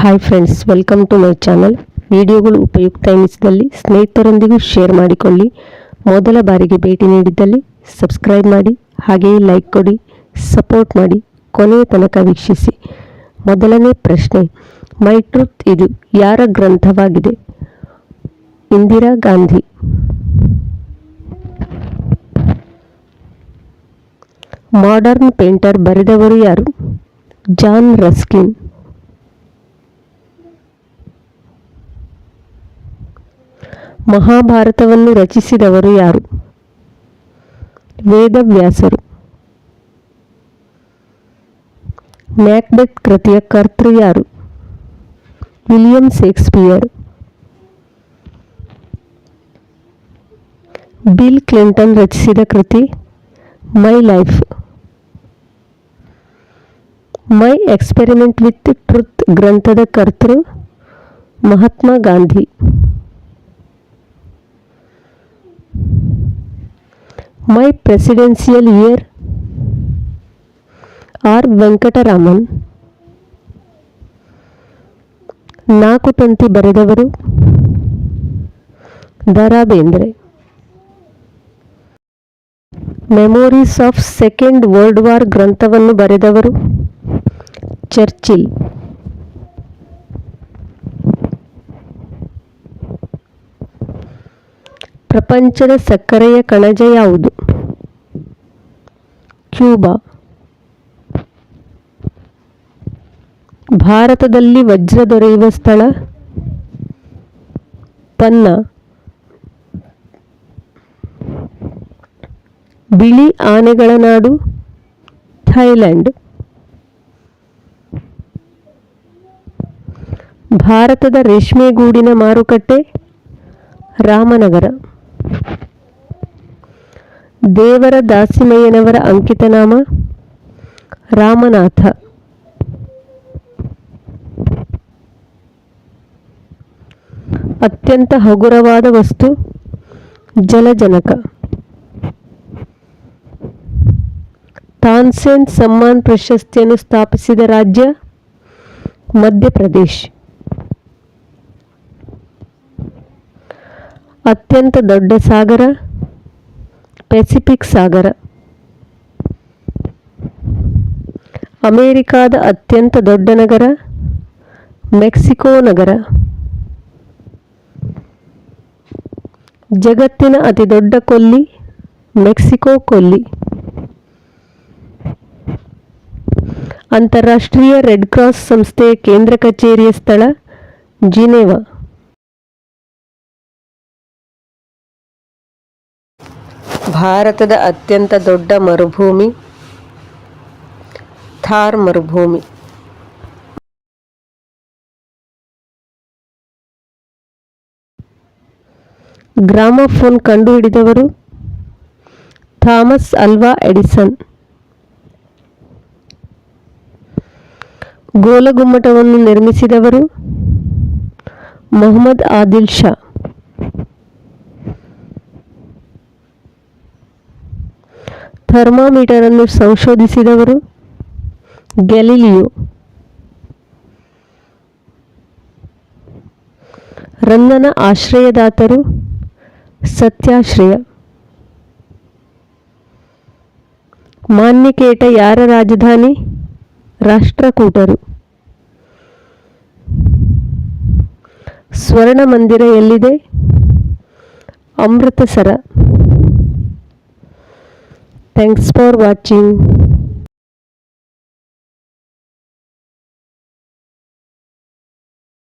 Hi friends, welcome to my channel. ವಿಡಿಯೋಗಳು ಉಪಯುಕ್ತ ಎನಿಸಿದಲ್ಲಿ ಸ್ನೇಹಿತರೊಂದಿಗೂ share ಮಾಡಿಕೊಳ್ಳಿ. ಮೊದಲ ಬಾರಿಗೆ ಭೇಟಿ ನೀಡಿದ್ದಲ್ಲಿ ಸಬ್ಸ್ಕ್ರೈಬ್ ಮಾಡಿ, ಹಾಗೆಯೇ ಲೈಕ್ ಕೊಡಿ, ಸಪೋರ್ಟ್ ಮಾಡಿ, ಕೊನೆಯ ತನಕ ವೀಕ್ಷಿಸಿ. ಮೊದಲನೇ ಪ್ರಶ್ನೆ, ಮೈ ಟ್ರೂತ್ ಇದು ಯಾರ ಗ್ರಂಥವಾಗಿದೆ? ಇಂದಿರಾ ಗಾಂಧಿ. ಮಾಡರ್ನ್ ಪೇಂಟರ್ ಬರೆದವರು ಯಾರು? John Ruskin. ಮಹಾಭಾರತವನ್ನು ರಚಿಸಿದವರು ಯಾರು? ವೇದವ್ಯಾಸರು. ಮ್ಯಾಕ್ಬೆತ್ ಕೃತಿಯ ಕರ್ತೃ ಯಾರು? William Shakespeare. ಬಿಲ್ ಕ್ಲಿಂಟನ್ ರಚಿಸಿದ ಕೃತಿ my life. My experiment with truth ಗ್ರಂಥದ ಕರ್ತೃ Mahatma Gandhi. My presidential year R Venkataraman. ನಾಲ್ಕು ತಂತಿ ಬರೆದವರು Da Ra Bendre. Memories of second world war ಗ್ರಂಥವನ್ನು ಬರೆದವರು ಚರ್ಚಿಲ್. ಪ್ರಪಂಚದ ಸಕ್ಕರೆಯ ಕಣಜ ಯಾವುದು? ಕ್ಯೂಬಾ. ಭಾರತದಲ್ಲಿ ವಜ್ರ ದೊರೆಯುವ ಸ್ಥಳ ಪನ್ನಾ. ಬಿಳಿ ಆನೆಗಳ ನಾಡು ಥೈಲ್ಯಾಂಡ್. ಭಾರತದ ರೇಷ್ಮೆಗೂಡಿನ ಮಾರುಕಟ್ಟೆ ರಾಮನಗರ. ದೇವರ ದಾಸಿಮಯ್ಯನವರ ಅಂಕಿತನಾಮ ರಾಮನಾಥ. ಅತ್ಯಂತ ಹಗುರವಾದ ವಸ್ತು ಜಲಜನಕ. ತಾನ್ಸೇನ್ ಸಮ್ಮಾನ್ ಪ್ರಶಸ್ತಿಯನ್ನು ಸ್ಥಾಪಿಸಿದ ರಾಜ್ಯ ಮಧ್ಯಪ್ರದೇಶ್. ಅತ್ಯಂತ ದೊಡ್ಡ ಸಾಗರ ಪೆಸಿಫಿಕ್ ಸಾಗರ. ಅಮೆರಿಕಾದ ಅತ್ಯಂತ ದೊಡ್ಡ ನಗರ ಮೆಕ್ಸಿಕೋ ನಗರ. ಜಗತ್ತಿನ ಅತಿ ದೊಡ್ಡ ಕೊಲ್ಲಿ ಮೆಕ್ಸಿಕೋ ಕೊಲ್ಲಿ. ಅಂತಾರಾಷ್ಟ್ರೀಯ ರೆಡ್ ಕ್ರಾಸ್ ಸಂಸ್ಥೆಯ ಕೇಂದ್ರ ಕಚೇರಿಯ ಸ್ಥಳ ಜಿನೆವಾ. ಭಾರತದ ಅತ್ಯಂತ ದೊಡ್ಡ ಮರುಭೂಮಿ ಥಾರ್ ಮರುಭೂಮಿ. ಗ್ರಾಮಫೋನ್ ಕಂಡುಹಿಡಿದವರು ಥಾಮಸ್ ಅಲ್ವಾ ಎಡಿಸನ್. ಗೋಲಗುಮ್ಮಟವನ್ನು ನಿರ್ಮಿಸಿದವರು ಮೊಹಮ್ಮದ್ ಆದಿಲ್ ಶಾ. ಥರ್ಮಾಮೀಟರ್ ಅನ್ನು ಸಂಶೋಧಿಸಿದವರು ಗ್ಯಾಲಿಲಿಯೋ. ರನ್ನನ ಆಶ್ರಯದಾತರು ಸತ್ಯಾಶ್ರಯ. ಮಾನ್ಯಕೇಟ ಯಾರ ರಾಜಧಾನಿ? ರಾಷ್ಟ್ರಕೂಟರು. ಸ್ವರ್ಣ ಮಂದಿರ ಎಲ್ಲಿದೆ? ಅಮೃತಸರ. Thanks for watching.